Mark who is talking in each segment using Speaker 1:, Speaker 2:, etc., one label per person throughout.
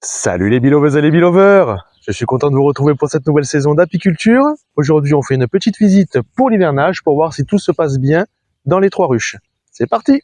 Speaker 1: Salut les belovers et les belovers! Je suis content de vous retrouver pour cette nouvelle saison d'apiculture. Aujourd'hui, on fait une petite visite pour l'hivernage pour voir si tout se passe bien dans les trois ruches. C'est parti!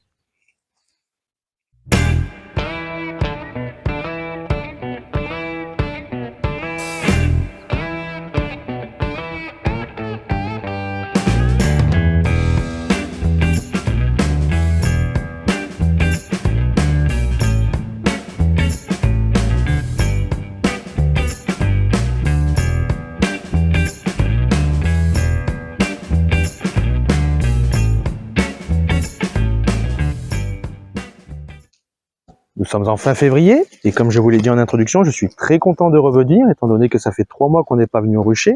Speaker 1: Nous sommes en fin février et comme je vous l'ai dit en introduction, je suis très content de revenir étant donné que ça fait 3 mois qu'on n'est pas venu au rucher.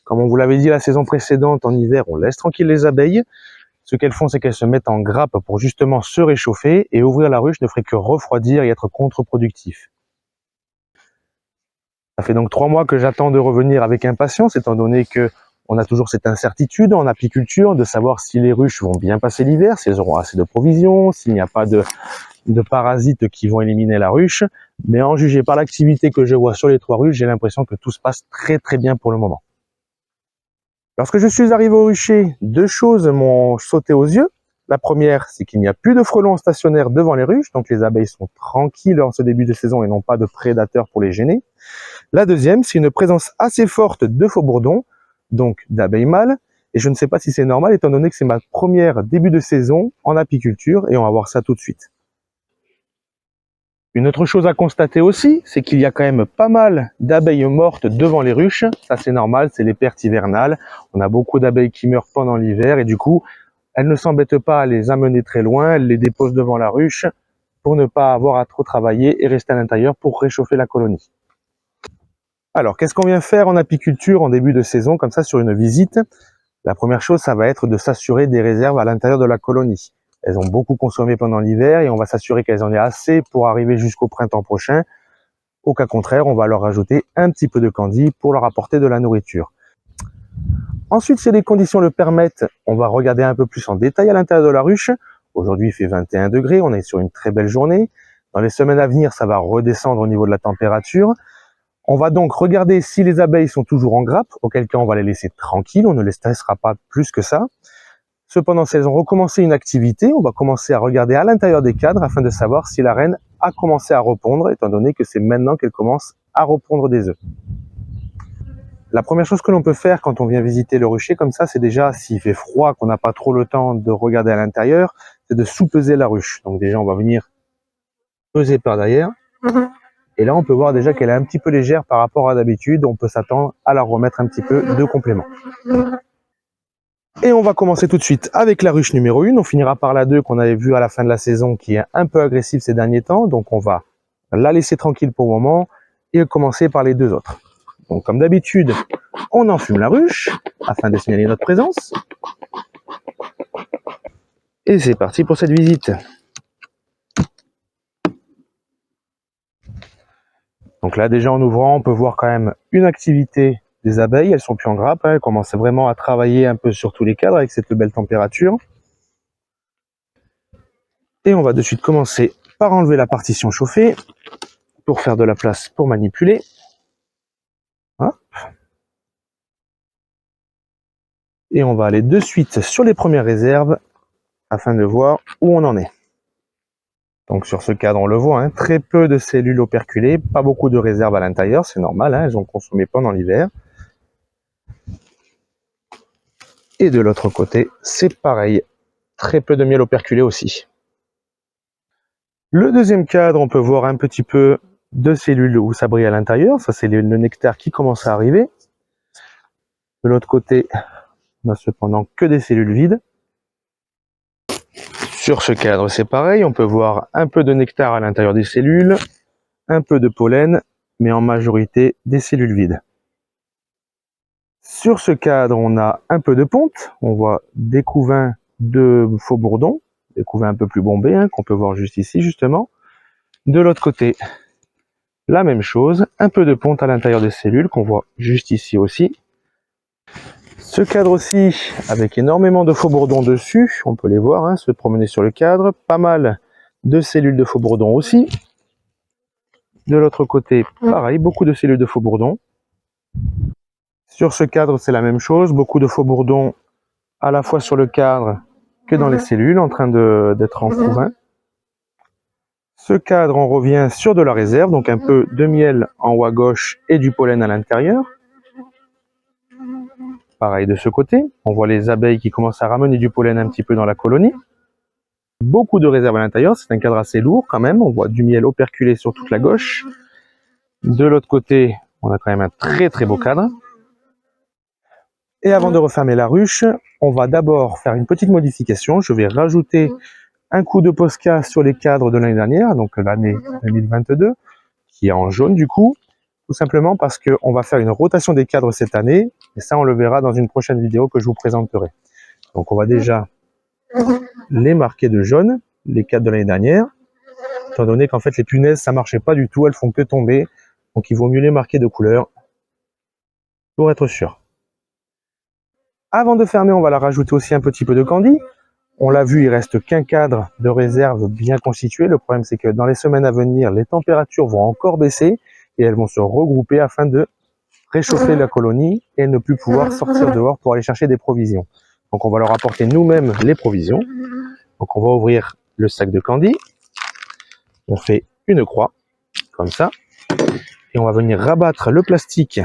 Speaker 1: Comme on vous l'avait dit la saison précédente, en hiver, on laisse tranquille les abeilles. Ce qu'elles font, c'est qu'elles se mettent en grappe pour justement se réchauffer et ouvrir la ruche ne ferait que refroidir et être contre-productif. Ça fait donc 3 mois que j'attends de revenir avec impatience étant donné que on a toujours cette incertitude en apiculture de savoir si les ruches vont bien passer l'hiver, si elles auront assez de provisions, s'il n'y a pas de parasites qui vont éliminer la ruche. Mais en juger par l'activité que je vois sur les 3 ruches, j'ai l'impression que tout se passe très bien pour le moment. Lorsque je suis arrivé au rucher, 2 choses m'ont sauté aux yeux. La première, c'est qu'il n'y a plus de frelons stationnaires devant les ruches, donc les abeilles sont tranquilles en ce début de saison et n'ont pas de prédateurs pour les gêner. La deuxième, c'est une présence assez forte de faux-bourdons, donc d'abeilles mâles, et je ne sais pas si c'est normal étant donné que c'est ma première début de saison en apiculture, et on va voir ça tout de suite. Une autre chose à constater aussi, c'est qu'il y a quand même pas mal d'abeilles mortes devant les ruches. Ça c'est normal, c'est les pertes hivernales. On a beaucoup d'abeilles qui meurent pendant l'hiver et du coup, elles ne s'embêtent pas à les amener très loin, elles les déposent devant la ruche pour ne pas avoir à trop travailler et rester à l'intérieur pour réchauffer la colonie. Alors, qu'est-ce qu'on vient faire en apiculture en début de saison, comme ça sur une visite? La première chose, ça va être de s'assurer des réserves à l'intérieur de la colonie. Elles ont beaucoup consommé pendant l'hiver et on va s'assurer qu'elles en aient assez pour arriver jusqu'au printemps prochain. Au cas contraire, on va leur rajouter un petit peu de candy pour leur apporter de la nourriture. Ensuite, si les conditions le permettent, on va regarder un peu plus en détail à l'intérieur de la ruche. Aujourd'hui, il fait 21 degrés, on est sur une très belle journée. Dans les semaines à venir, ça va redescendre au niveau de la température. On va donc regarder si les abeilles sont toujours en grappe, auquel cas on va les laisser tranquilles, on ne les stressera pas plus que ça. Cependant, si elles ont recommencé une activité, on va commencer à regarder à l'intérieur des cadres afin de savoir si la reine a commencé à repondre, étant donné que c'est maintenant qu'elle commence à repondre des œufs. La première chose que l'on peut faire quand on vient visiter le rucher comme ça, c'est déjà, s'il fait froid, qu'on n'a pas trop le temps de regarder à l'intérieur, c'est de sous-peser la ruche. Donc déjà, on va venir peser par derrière. Et là, on peut voir déjà qu'elle est un petit peu légère par rapport à d'habitude. On peut s'attendre à la remettre un petit peu de complément. Et on va commencer tout de suite avec la ruche numéro 1. On finira par la 2 qu'on avait vue à la fin de la saison qui est un peu agressive ces derniers temps. Donc on va la laisser tranquille pour le moment et commencer par les 2 autres. Donc comme d'habitude, on enfume la ruche afin de signaler notre présence. Et c'est parti pour cette visite. Donc là déjà en ouvrant, on peut voir quand même une activité des abeilles, elles sont plus en grappe, elles commencent vraiment à travailler un peu sur tous les cadres avec cette belle température. Et on va de suite commencer par enlever la partition chauffée pour faire de la place pour manipuler. Hop. Et on va aller de suite sur les premières réserves afin de voir où on en est. Donc sur ce cadre, on le voit, très peu de cellules operculées, pas beaucoup de réserves à l'intérieur, c'est normal, elles ont consommé pendant l'hiver. Et de l'autre côté, c'est pareil, très peu de miel operculé aussi. Le deuxième cadre, on peut voir un petit peu de cellules où ça brille à l'intérieur, ça c'est le nectar qui commence à arriver. De l'autre côté, on n'a cependant que des cellules vides. Sur ce cadre, c'est pareil, on peut voir un peu de nectar à l'intérieur des cellules, un peu de pollen, mais en majorité des cellules vides. Sur ce cadre, on a un peu de ponte, on voit des couvains de faux bourdons, des couvains un peu plus bombés, qu'on peut voir juste ici justement. De l'autre côté, la même chose, un peu de ponte à l'intérieur des cellules qu'on voit juste ici aussi. Ce cadre aussi, avec énormément de faux bourdons dessus, on peut les voir se promener sur le cadre, pas mal de cellules de faux bourdons aussi. De l'autre côté, pareil, beaucoup de cellules de faux-bourdon. Sur ce cadre, c'est la même chose, beaucoup de faux-bourdon à la fois sur le cadre que dans les cellules, en train d'être en couvain. Ce cadre, on revient sur de la réserve, donc un peu de miel en haut à gauche et du pollen à l'intérieur. Pareil de ce côté, on voit les abeilles qui commencent à ramener du pollen un petit peu dans la colonie. Beaucoup de réserve à l'intérieur, c'est un cadre assez lourd quand même, on voit du miel operculé sur toute la gauche. De l'autre côté, on a quand même un très très beau cadre. Et avant de refermer la ruche, on va d'abord faire une petite modification. Je vais rajouter un coup de Posca sur les cadres de l'année dernière, donc l'année 2022, qui est en jaune du coup, tout simplement parce qu'on va faire une rotation des cadres cette année, et ça on le verra dans une prochaine vidéo que je vous présenterai. Donc on va déjà les marquer de jaune, les cadres de l'année dernière, étant donné qu'en fait les punaises ça marchait pas du tout, elles font que tomber, donc il vaut mieux les marquer de couleur pour être sûr. Avant de fermer, on va la rajouter aussi un petit peu de candy. On l'a vu, il reste qu'un cadre de réserve bien constitué. Le problème, c'est que dans les semaines à venir, les températures vont encore baisser et elles vont se regrouper afin de réchauffer la colonie et ne plus pouvoir sortir dehors pour aller chercher des provisions. Donc, on va leur apporter nous-mêmes les provisions. Donc, on va ouvrir le sac de candy. On fait une croix, comme ça. Et on va venir rabattre le plastique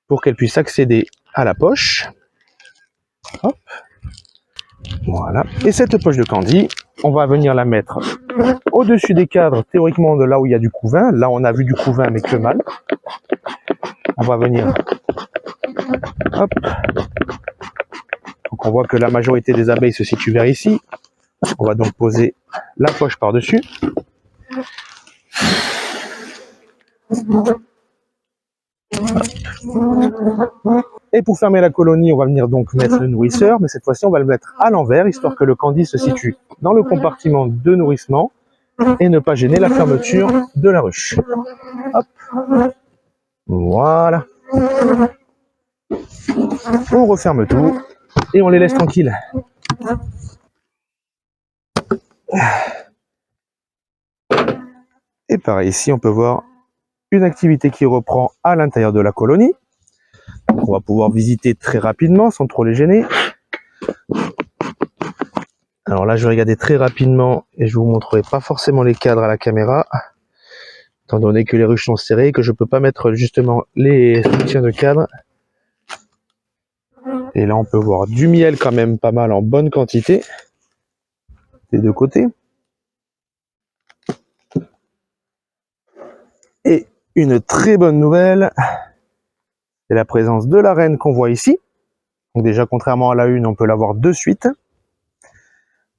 Speaker 1: pour qu'elle puisse accéder à la poche. Hop. Voilà. Et cette poche de candy, on va venir la mettre au-dessus des cadres, théoriquement de là où il y a du couvain. Là, on a vu du couvain, mais que mal. On va venir... Hop. Donc, on voit que la majorité des abeilles se situe vers ici. On va donc poser la poche par-dessus. Et pour fermer la colonie, on va venir donc mettre le nourrisseur, mais cette fois-ci, on va le mettre à l'envers, histoire que le candy se situe dans le compartiment de nourrissement et ne pas gêner la fermeture de la ruche. Hop. Voilà. On referme tout et on les laisse tranquilles. Et pareil, ici, on peut voir une activité qui reprend à l'intérieur de la colonie. On va pouvoir visiter très rapidement sans trop les gêner. Alors là, je vais regarder très rapidement et je vous montrerai pas forcément les cadres à la caméra, étant donné que les ruches sont serrées et que je peux pas mettre justement les soutiens de cadre. Et là, on peut voir du miel quand même pas mal en bonne quantité des deux côtés. Et une très bonne nouvelle, c'est la présence de la reine qu'on voit ici. Donc déjà, contrairement à la une, on peut la voir de suite.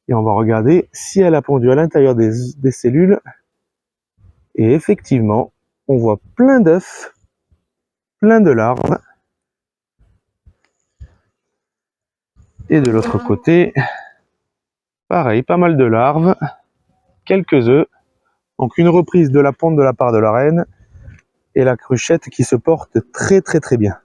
Speaker 1: Et on va regarder si elle a pondu à l'intérieur des cellules. Et effectivement, on voit plein d'œufs, plein de larves. Et de l'autre côté, pareil, pas mal de larves, quelques œufs. Donc une reprise de la ponte de la part de la reine et la cruchette qui se porte très très très bien.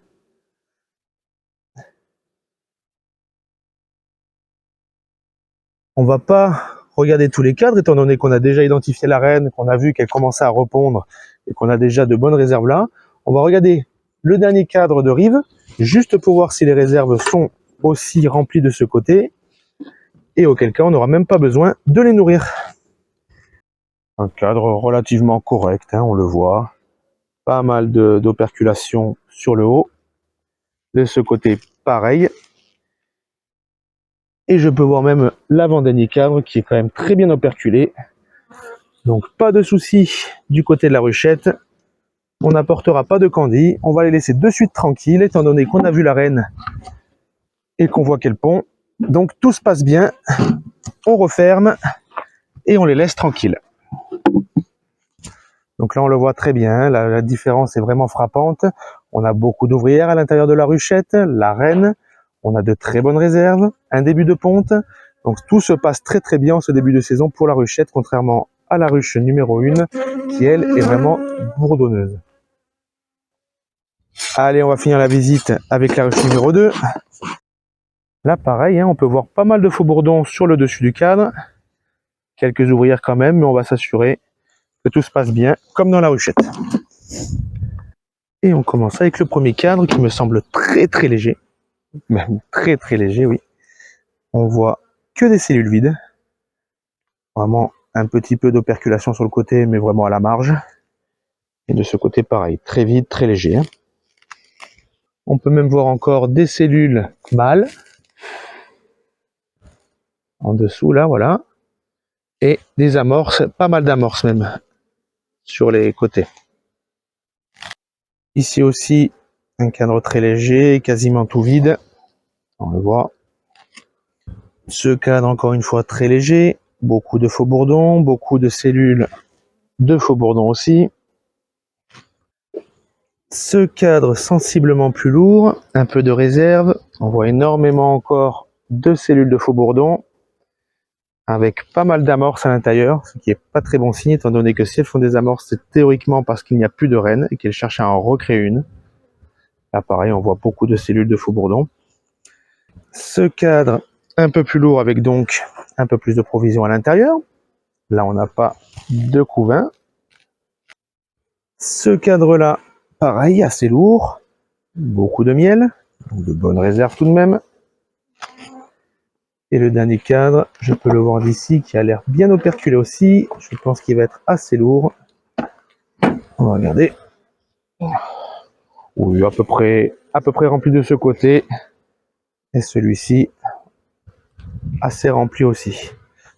Speaker 1: On va pas regarder tous les cadres étant donné qu'on a déjà identifié la reine, qu'on a vu qu'elle commençait à repondre et qu'on a déjà de bonnes réserves là. On va regarder le dernier cadre de rive juste pour voir si les réserves sont aussi remplies de ce côté et auquel cas on n'aura même pas besoin de les nourrir. Un cadre relativement correct, hein, on le voit. Pas mal d'operculation sur le haut. De ce côté, pareil. Et je peux voir même l'avant-dernier cadre qui est quand même très bien operculé. Donc pas de souci du côté de la ruchette. On n'apportera pas de candy. On va les laisser de suite tranquilles étant donné qu'on a vu la reine et qu'on voit qu'elle pond. Donc tout se passe bien. On referme et on les laisse tranquilles. Donc là on le voit très bien, la différence est vraiment frappante. On a beaucoup d'ouvrières à l'intérieur de la ruchette, la reine, on a de très bonnes réserves, un début de ponte. Donc tout se passe très très bien en ce début de saison pour la ruchette, contrairement à la ruche numéro 1 qui elle est vraiment bourdonneuse. Allez, on va finir la visite avec la ruche numéro 2. Là pareil, hein, on peut voir pas mal de faux bourdons sur le dessus du cadre. Quelques ouvrières quand même, mais on va s'assurer que tout se passe bien, comme dans la ruchette. Et on commence avec le premier cadre qui me semble très léger. Même très léger, oui. On voit que des cellules vides. Vraiment un petit peu d'operculation sur le côté, mais vraiment à la marge. Et de ce côté, pareil, très vide, très léger. On peut même voir encore des cellules mâles. En dessous, là, voilà. Et des amorces, pas mal d'amorces même, sur les côtés. Ici aussi, un cadre très léger, quasiment tout vide. On le voit. Ce cadre, encore une fois, très léger. Beaucoup de faux bourdons, beaucoup de cellules de faux bourdons aussi. Ce cadre sensiblement plus lourd, un peu de réserve. On voit énormément encore de cellules de faux bourdons, avec pas mal d'amorces à l'intérieur, ce qui n'est pas très bon signe, étant donné que si elles font des amorces, c'est théoriquement parce qu'il n'y a plus de reine et qu'elles cherchent à en recréer une. Là, pareil, on voit beaucoup de cellules de faux bourdons. Ce cadre un peu plus lourd avec donc un peu plus de provision à l'intérieur. Là, on n'a pas de couvain. Ce cadre-là, pareil, assez lourd. Beaucoup de miel, donc de bonnes réserves tout de même. Et le dernier cadre, je peux le voir d'ici, qui a l'air bien operculé aussi. Je pense qu'il va être assez lourd. On va regarder. Oui, à peu près rempli de ce côté. Et celui-ci, assez rempli aussi.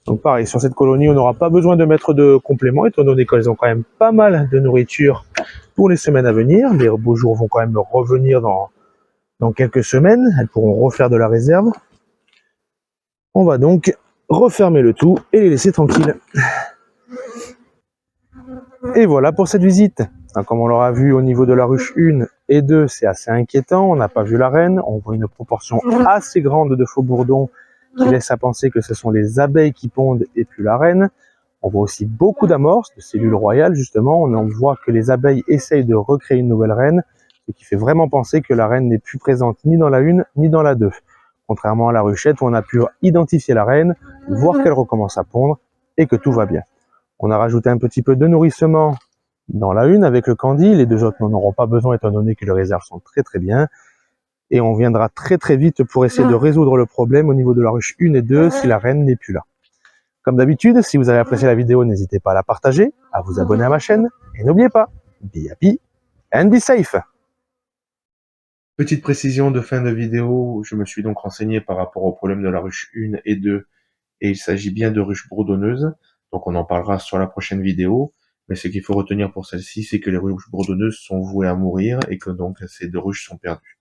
Speaker 1: Donc pareil, sur cette colonie, on n'aura pas besoin de mettre de compléments, étant donné qu'elles ont quand même pas mal de nourriture pour les semaines à venir. Les beaux jours vont quand même revenir dans quelques semaines. Elles pourront refaire de la réserve. On va donc refermer le tout et les laisser tranquilles. Et voilà pour cette visite. Comme on l'aura vu au niveau de la ruche 1 et 2, c'est assez inquiétant. On n'a pas vu la reine. On voit une proportion assez grande de faux bourdons qui laisse à penser que ce sont les abeilles qui pondent et plus la reine. On voit aussi beaucoup d'amorces, de cellules royales justement. On voit que les abeilles essayent de recréer une nouvelle reine, ce qui fait vraiment penser que la reine n'est plus présente ni dans la 1 ni dans la 2. Contrairement à la ruchette où on a pu identifier la reine, voir qu'elle recommence à pondre et que tout va bien. On a rajouté un petit peu de nourrissement dans la 1 avec le candy. Les deux autres n'en auront pas besoin étant donné que les réserves sont très bien. Et on viendra très vite pour essayer de résoudre le problème au niveau de la ruche 1 et 2 si la reine n'est plus là. Comme d'habitude, si vous avez apprécié la vidéo, n'hésitez pas à la partager, à vous abonner à ma chaîne et n'oubliez pas, be happy and be safe. Petite précision de fin de vidéo, je me suis donc renseigné par rapport au problème de la ruche 1 et 2 et il s'agit bien de ruches bourdonneuses, donc on en parlera sur la prochaine vidéo, mais ce qu'il faut retenir pour celle-ci, c'est que les ruches bourdonneuses sont vouées à mourir et que donc ces deux ruches sont perdues.